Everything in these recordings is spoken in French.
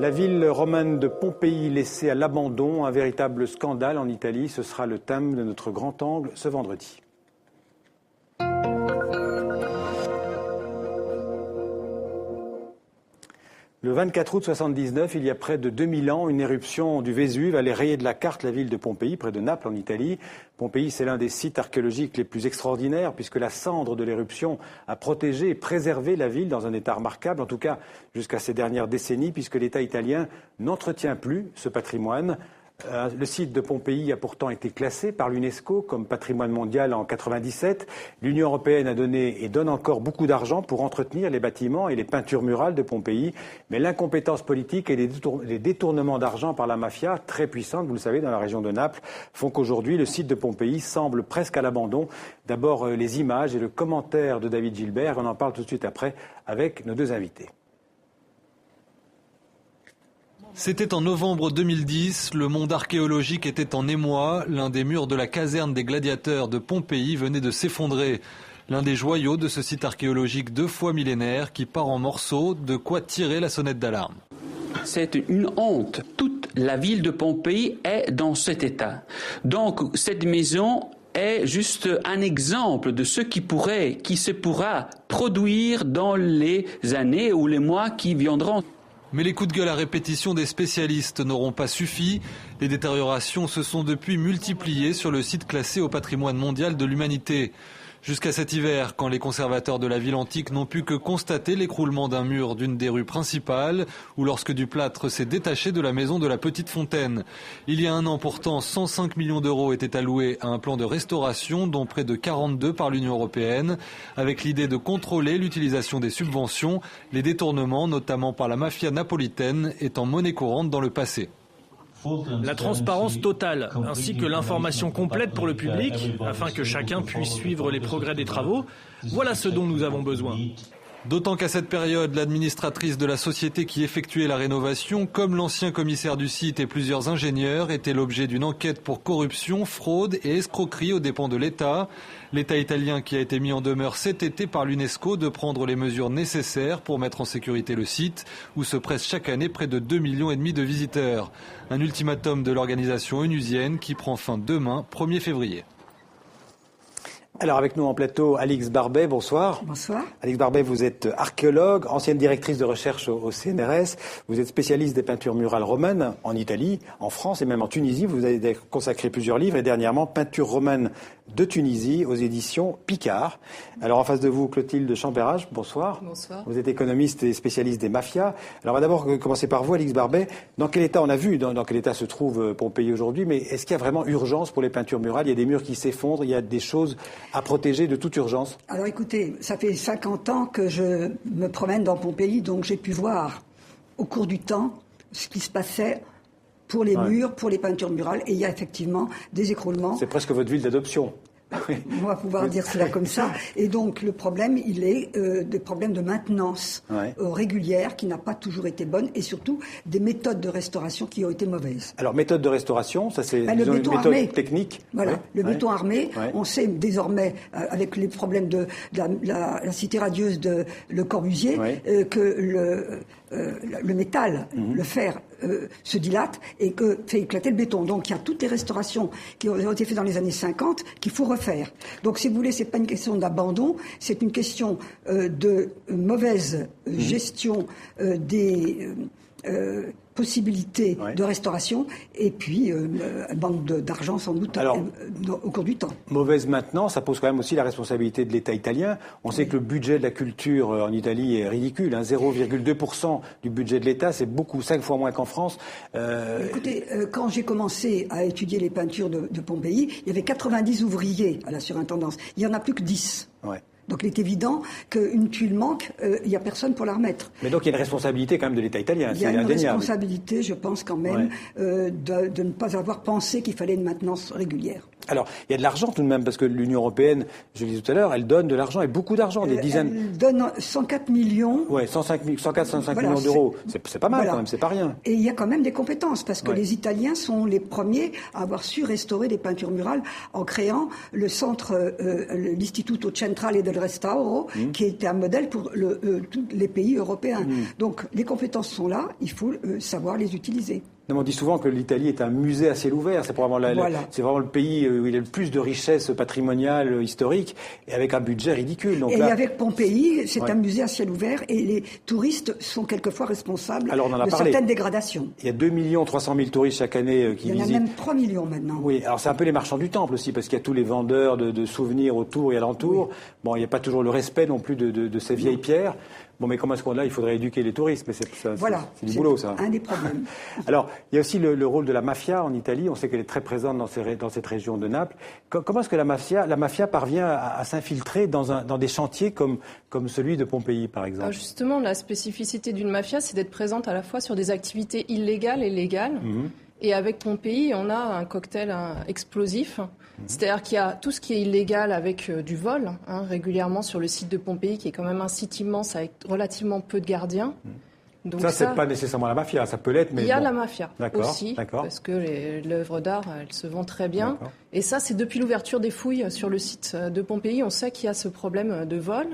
La ville romaine de Pompéi laissée à l'abandon, un véritable scandale en Italie. Ce sera le thème de notre grand angle ce vendredi. Le 24 août 1979, il y a près de 2000 ans, une éruption du Vésuve allait rayer de la carte la ville de Pompéi, près de Naples en Italie. Pompéi, c'est l'un des sites archéologiques les plus extraordinaires puisque la cendre de l'éruption a protégé et préservé la ville dans un état remarquable, en tout cas jusqu'à ces dernières décennies, puisque l'État italien n'entretient plus ce patrimoine. Le site de Pompéi a pourtant été classé par l'UNESCO comme patrimoine mondial en 1997. L'Union européenne a donné et donne encore beaucoup d'argent pour entretenir les bâtiments et les peintures murales de Pompéi. Mais l'incompétence politique et les détournements d'argent par la mafia, très puissante, vous le savez, dans la région de Naples, font qu'aujourd'hui, le site de Pompéi semble presque à l'abandon. D'abord, les images et le commentaire de David Gilbert. On en parle tout de suite après avec nos deux invités. C'était en novembre 2010, le monde archéologique était en émoi, l'un des murs de la caserne des gladiateurs de Pompéi venait de s'effondrer. L'un des joyaux de ce site archéologique 2 fois millénaire qui part en morceaux, de quoi tirer la sonnette d'alarme. C'est une honte. Toute la ville de Pompéi est dans cet état. Donc cette maison est juste un exemple de ce qui se pourra produire dans les années ou les mois qui viendront. Mais les coups de gueule à répétition des spécialistes n'auront pas suffi. Les détériorations se sont depuis multipliées sur le site classé au patrimoine mondial de l'humanité. Jusqu'à cet hiver, quand les conservateurs de la ville antique n'ont pu que constater l'écroulement d'un mur d'une des rues principales, ou lorsque du plâtre s'est détaché de la maison de la Petite Fontaine. Il y a un an pourtant, 105 millions d'euros étaient alloués à un plan de restauration, dont près de 42 par l'Union européenne, avec l'idée de contrôler l'utilisation des subventions, les détournements, notamment par la mafia napolitaine, étant monnaie courante dans le passé. La transparence totale, ainsi que l'information complète pour le public, afin que chacun puisse suivre les progrès des travaux, voilà ce dont nous avons besoin. D'autant qu'à cette période, l'administratrice de la société qui effectuait la rénovation, comme l'ancien commissaire du site et plusieurs ingénieurs, était l'objet d'une enquête pour corruption, fraude et escroquerie aux dépens de l'État. L'État italien qui a été mis en demeure cet été par l'UNESCO de prendre les mesures nécessaires pour mettre en sécurité le site, où se pressent chaque année près de 2,5 millions de visiteurs. Un ultimatum de l'organisation onusienne qui prend fin demain, 1er février. Alors avec nous en plateau, Alix Barbet, bonsoir. Bonsoir. Alix Barbet, vous êtes archéologue, ancienne directrice de recherche au CNRS. Vous êtes spécialiste des peintures murales romaines en Italie, en France et même en Tunisie. Vous avez consacré plusieurs livres et dernièrement Peintures romaines de Tunisie aux éditions Picard. Alors en face de vous, Clotilde Champérage, bonsoir. Bonsoir. Vous êtes économiste et spécialiste des mafias. Alors on va d'abord commencer par vous, Alix Barbet. Dans quel état, on a vu dans quel état se trouve Pompéi aujourd'hui, mais est-ce qu'il y a vraiment urgence pour les peintures murales? Il y a des murs qui s'effondrent, il y a des choses à protéger de toute urgence? Alors écoutez, ça fait 50 ans que je me promène dans Pompéi, donc j'ai pu voir au cours du temps ce qui se passait pour les murs, pour les peintures murales, et il y a effectivement des écroulements. C'est presque votre ville d'adoption. On va pouvoir dire cela comme ça. Et donc le problème, il est des problèmes de maintenance régulière qui n'a pas toujours été bonne, et surtout des méthodes de restauration qui ont été mauvaises. Alors méthode de restauration, ça c'est une méthode technique. Voilà, le béton armé. On sait désormais avec les problèmes de la cité radieuse de Le Corbusier que le métal, le fer, se dilate et que fait éclater le béton. Donc il y a toutes les restaurations qui ont été faites dans les années 50 qu'il faut refaire. Donc si vous voulez, c'est pas une question d'abandon, c'est une question de mauvaise gestion des possibilités de restauration et puis un manque d'argent sans doute au cours du temps. Mauvaise maintenance, ça pose quand même aussi la responsabilité de l'État italien. On sait que le budget de la culture en Italie est ridicule, 0,2% du budget de l'État, c'est beaucoup, 5 fois moins qu'en France. Écoutez, quand j'ai commencé à étudier les peintures de Pompéi, il y avait 90 ouvriers à la surintendance. Il n'y en a plus que 10. Donc il est évident qu'une tuile manque, il n'y a personne pour la remettre. Mais donc il y a une responsabilité quand même de l'État italien, c'est indéniable. Il y a une responsabilité, je pense quand même, de ne pas avoir pensé qu'il fallait une maintenance régulière. Alors, il y a de l'argent tout de même, parce que l'Union européenne, je le disais tout à l'heure, elle donne de l'argent, et beaucoup d'argent, des dizaines... Elle donne 104 millions. Oui, 105 millions d'euros. C'est pas mal quand même, c'est pas rien. Et il y a quand même des compétences, parce que les Italiens sont les premiers à avoir su restaurer des peintures murales en créant le centre, l'Istituto Centrale del Restauro, qui était un modèle pour tous les pays européens. Donc, les compétences sont là, il faut savoir les utiliser. On dit souvent que l'Italie est un musée à ciel ouvert. C'est vraiment le pays où il y a le plus de richesses patrimoniales historiques et avec un budget ridicule. Donc avec Pompéi, c'est un musée à ciel ouvert et les touristes sont quelquefois responsables de certaines dégradations. Il y a 2 300 000 touristes chaque année qui visitent. Il y en a même 3 millions maintenant. Oui, alors c'est un peu les marchands du temple aussi, parce qu'il y a tous les vendeurs de souvenirs autour et alentour. Oui. Bon, il n'y a pas toujours le respect non plus de ces vieilles pierres. Bon, mais comment est-ce qu'on il faudrait éduquer les touristes, mais c'est du boulot, ça. Un des problèmes. Alors, il y a aussi le rôle de la mafia en Italie. On sait qu'elle est très présente dans cette région de Naples. Comment est-ce que la mafia parvient à s'infiltrer dans des chantiers comme celui de Pompéi, par exemple? Alors justement, la spécificité d'une mafia, c'est d'être présente à la fois sur des activités illégales et légales. Et avec Pompéi, on a un cocktail explosif. C'est-à-dire qu'il y a tout ce qui est illégal avec du vol, régulièrement sur le site de Pompéi, qui est quand même un site immense avec relativement peu de gardiens. Donc ça, c'est pas nécessairement la mafia, ça peut l'être, mais... Il y a la mafia aussi, parce que l'œuvre d'art, elle se vend très bien. Et ça, c'est depuis l'ouverture des fouilles sur le site de Pompéi, on sait qu'il y a ce problème de vol.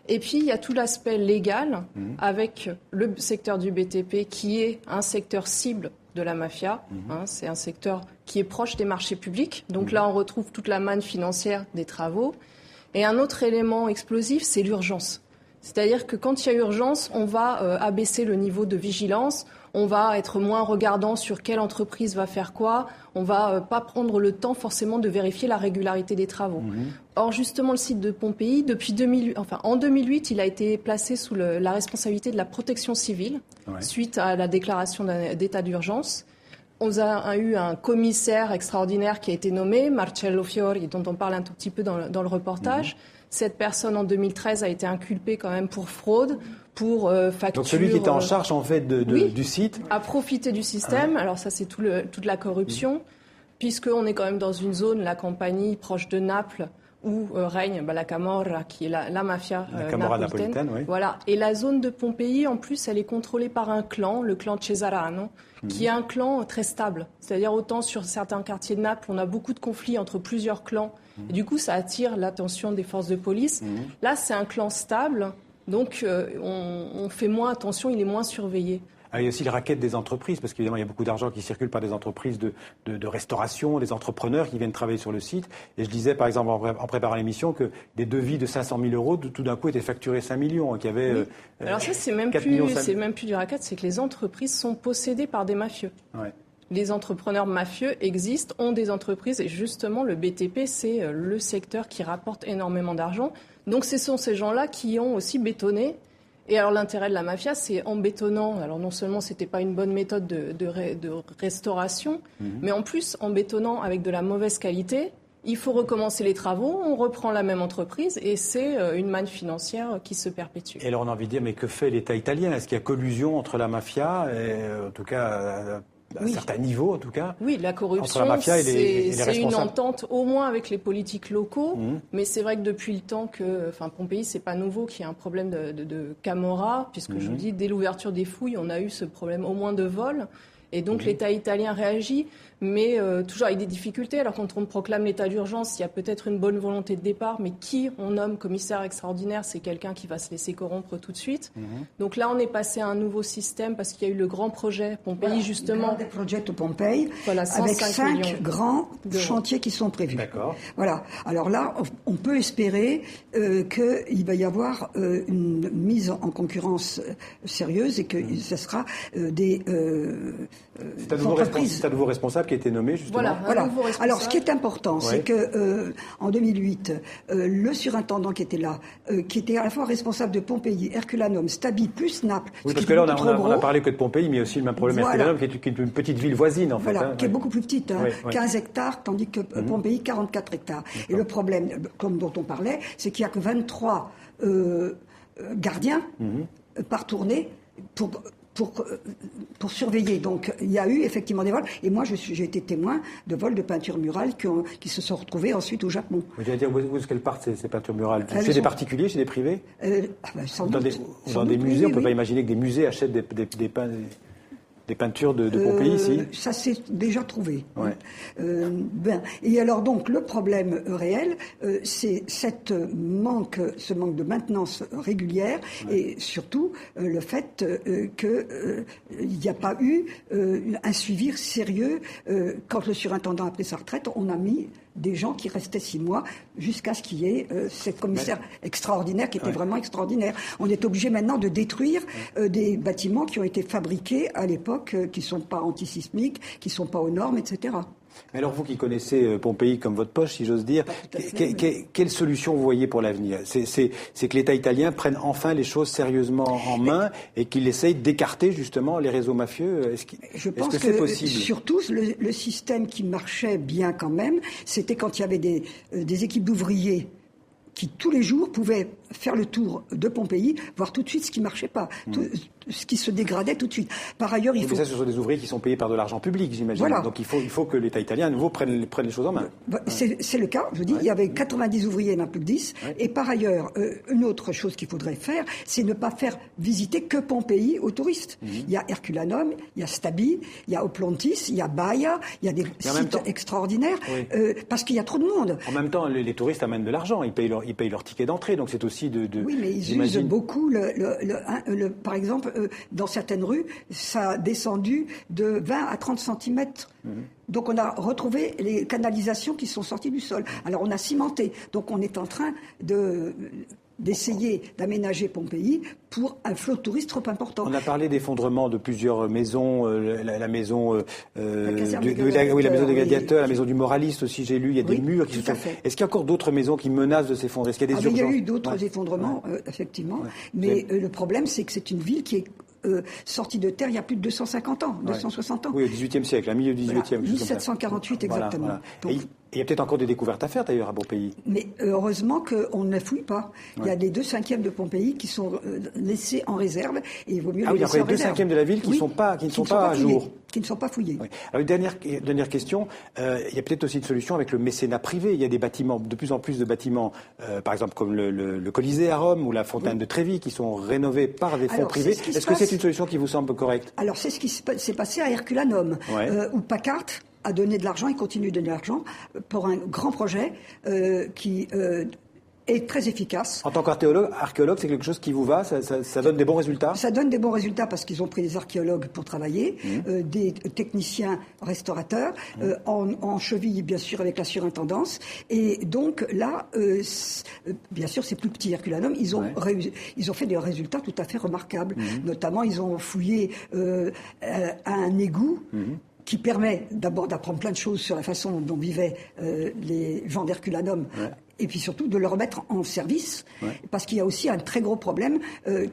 Et puis, il y a tout l'aspect légal, avec le secteur du BTP, qui est un secteur cible de la mafia. C'est un secteur qui est proche des marchés publics. Donc là, on retrouve toute la manne financière des travaux. Et un autre élément explosif, c'est l'urgence. C'est-à-dire que quand il y a urgence, on va abaisser le niveau de vigilance, on va être moins regardant sur quelle entreprise va faire quoi, on va pas prendre le temps forcément de vérifier la régularité des travaux. Or, justement, le site de Pompéi, en 2008, il a été placé sous la responsabilité de la protection civile, suite à la déclaration d'état d'urgence. On a eu un commissaire extraordinaire qui a été nommé, Marcello Fiori, dont on parle un tout petit peu dans le reportage. Cette personne, en 2013, a été inculpée quand même pour fraude, pour facture... Donc celui qui était en charge, en fait, du site... a profité du système. Alors ça, c'est toute la corruption, puisqu'on est quand même dans une zone, la Campanie, proche de Naples, où règne la Camorra, qui est la mafia napolitaine. Voilà. Et la zone de Pompéi, en plus, elle est contrôlée par un clan, le clan Cesarano, qui est un clan très stable. C'est-à-dire, autant sur certains quartiers de Naples, on a beaucoup de conflits entre plusieurs clans. Et du coup, ça attire l'attention des forces de police. Là, c'est un clan stable, donc on fait moins attention, il est moins surveillé. Il y a aussi le racket des entreprises, parce qu'évidemment, il y a beaucoup d'argent qui circule par des entreprises de restauration, des entrepreneurs qui viennent travailler sur le site. Et je disais, par exemple, en préparant l'émission, que des devis de 500 000 euros, tout d'un coup, étaient facturés 5 millions. Qu'il y avait, alors ça, c'est même plus du racket, c'est que les entreprises sont possédées par des mafieux. Les entrepreneurs mafieux existent, ont des entreprises, et justement, le BTP, c'est le secteur qui rapporte énormément d'argent. Donc, ce sont ces gens-là qui ont aussi bétonné. Et alors l'intérêt de la mafia, c'est en bétonnant, alors non seulement c'était pas une bonne méthode de restauration, mais en plus en bétonnant avec de la mauvaise qualité, il faut recommencer les travaux, on reprend la même entreprise et c'est une manne financière qui se perpétue. Et alors on a envie de dire, mais que fait l'État italien? Est-ce qu'il y a collusion entre la mafia, et, en tout cas... à un certain niveau, en tout cas. Oui, la corruption, entre la mafia et les c'est une entente au moins avec les politiques locaux. Mais c'est vrai que depuis le temps que... Pompéi, c'est pas nouveau qu'il y a un problème de Camorra, puisque je vous dis, dès l'ouverture des fouilles, on a eu ce problème au moins de vol. Et donc l'État italien réagit, mais toujours avec des difficultés. Alors quand on proclame l'état d'urgence, il y a peut-être une bonne volonté de départ, mais qui on nomme commissaire extraordinaire, c'est quelqu'un qui va se laisser corrompre tout de suite. Donc là, on est passé à un nouveau système parce qu'il y a eu le grand projet Pompéi, justement. Le projet de Pompéi, voilà, avec 5 grands chantiers qui sont prévus. D'accord. Voilà. Alors là, on peut espérer qu'il va y avoir une mise en concurrence sérieuse et que ce sera des c'est un nouveau responsable qui a été nommé, justement. Voilà. Alors, ce qui est important, c'est que en 2008, le surintendant qui était là, qui était à la fois responsable de Pompéi, Herculanum, Stabi, plus Naples. Oui, parce que là, on a parlé que de Pompéi, mais aussi le même problème Herculanum, qui est une petite ville voisine, en fait. Voilà, qui est beaucoup plus petite, 15 hectares, tandis que Pompéi, 44 hectares. Et le problème, comme dont on parlait, c'est qu'il n'y a que 23 gardiens par tournée pour pour surveiller. Donc il y a eu effectivement des vols. Et moi, j'ai été témoin de vols de peintures murales qui se sont retrouvés ensuite au Japon. Vous allez dire où est-ce qu'elles partent ces peintures murales? Chez des particuliers, chez des privés? Dans des musées, on ne peut pas imaginer que des musées achètent des peintures de Pompéi ici? Ça s'est déjà trouvé. Ouais. Et alors donc le problème réel, c'est ce manque de maintenance régulière et surtout le fait qu'il n'y a pas eu un suivi sérieux. Quand le surintendant a pris sa retraite, on a mis des gens qui restaient 6 mois jusqu'à ce qu'il y ait ces commissaires extraordinaires qui étaient vraiment extraordinaires. On est obligé maintenant de détruire des bâtiments qui ont été fabriqués à l'époque, qui ne sont pas antisismiques, qui ne sont pas aux normes, etc. Mais alors vous qui connaissez Pompéi comme votre poche, si j'ose dire, quelle solution vous voyez pour l'avenir? C'est que l'État italien prenne enfin les choses sérieusement en main et qu'il essaye d'écarter justement les réseaux mafieux. Je pense que c'est possible? Surtout le système qui marchait bien quand même, c'était quand il y avait des équipes d'ouvriers qui tous les jours pouvaient faire le tour de Pompéi, voir tout de suite ce qui ne marchait pas, ce qui se dégradait tout de suite. Par ailleurs, mais ça, ce sont des ouvriers qui sont payés par de l'argent public, j'imagine. Voilà. Donc il faut que l'État italien, à nouveau, prenne les choses en main. C'est le cas, je vous dis, il y avait 90 ouvriers, il n'y en a plus que 10. Ouais. Et par ailleurs, une autre chose qu'il faudrait faire, c'est ne pas faire visiter que Pompéi aux touristes. Il y a Herculanum, il y a Stabi, il y a Oplontis, il y a Baia, il y a des sites extraordinaires, parce qu'il y a trop de monde. En même temps, les touristes amènent de l'argent, ils payent leur ticket d'entrée, donc c'est aussi Oui, mais ils usent beaucoup, par exemple, dans certaines rues, ça a descendu de 20 à 30 cm. Donc on a retrouvé les canalisations qui sont sorties du sol. Alors on a cimenté. Donc on est en train d'essayer d'aménager Pompéi pour un flot de touristes trop important. On a parlé d'effondrement de plusieurs maisons, la maison la maison des gladiateurs, la maison du moraliste aussi, j'ai lu, il y a des murs qui se font. Est-ce qu'il y a encore d'autres maisons qui menacent de s'effondrer? Est-ce qu'il y a des urgences? Il y a eu d'autres effondrements, effectivement, mais le problème c'est que c'est une ville qui est sortie de terre il y a plus de 250 ans, 260 ans. Oui, au XVIIIe siècle, à milieu du XVIIIe. 1748 exactement. Voilà. Donc, il y a peut-être encore des découvertes à faire d'ailleurs à Pompéi. Mais heureusement qu'on ne fouille pas. Il y a les 2/5 de Pompéi qui sont laissés en réserve et il vaut mieux les laisser en réserve. Il y a 2/5 de la ville qui ne sont pas à jour. Qui ne sont pas fouillés. Oui. Alors une dernière question, il y a peut-être aussi une solution avec le mécénat privé. Il y a des bâtiments, de plus en plus de bâtiments, par exemple comme le Colisée à Rome ou la Fontaine de Trévi qui sont rénovés par des fonds privés. Est-ce que c'est une solution qui vous semble correcte? Alors c'est ce qui s'est passé à Herculanum, où Paccard a donné de l'argent, il continue de donner de l'argent pour un grand projet qui est très efficace. En tant qu'archéologue, c'est quelque chose qui vous va? Ça donne des bons résultats? Ça donne des bons résultats parce qu'ils ont pris des archéologues pour travailler, des techniciens restaurateurs, en cheville bien sûr avec la surintendance. Et donc là, bien sûr c'est plus petit Herculanum, ils ont fait des résultats tout à fait remarquables. Notamment ils ont fouillé un égout qui permet d'abord d'apprendre plein de choses sur la façon dont vivaient les gens d'Herculanum, et puis surtout de le remettre en service, parce qu'il y a aussi un très gros problème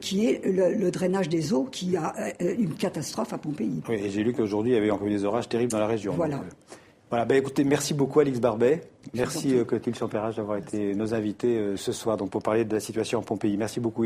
qui est le drainage des eaux, qui a une catastrophe à Pompéi. Oui, et j'ai lu qu'aujourd'hui il y avait encore des orages terribles dans la région. Voilà. Donc, voilà, écoutez, merci beaucoup Alix Barbet. Merci Clotilde Champérage d'avoir été nos invités ce soir donc pour parler de la situation en Pompéi. Merci beaucoup.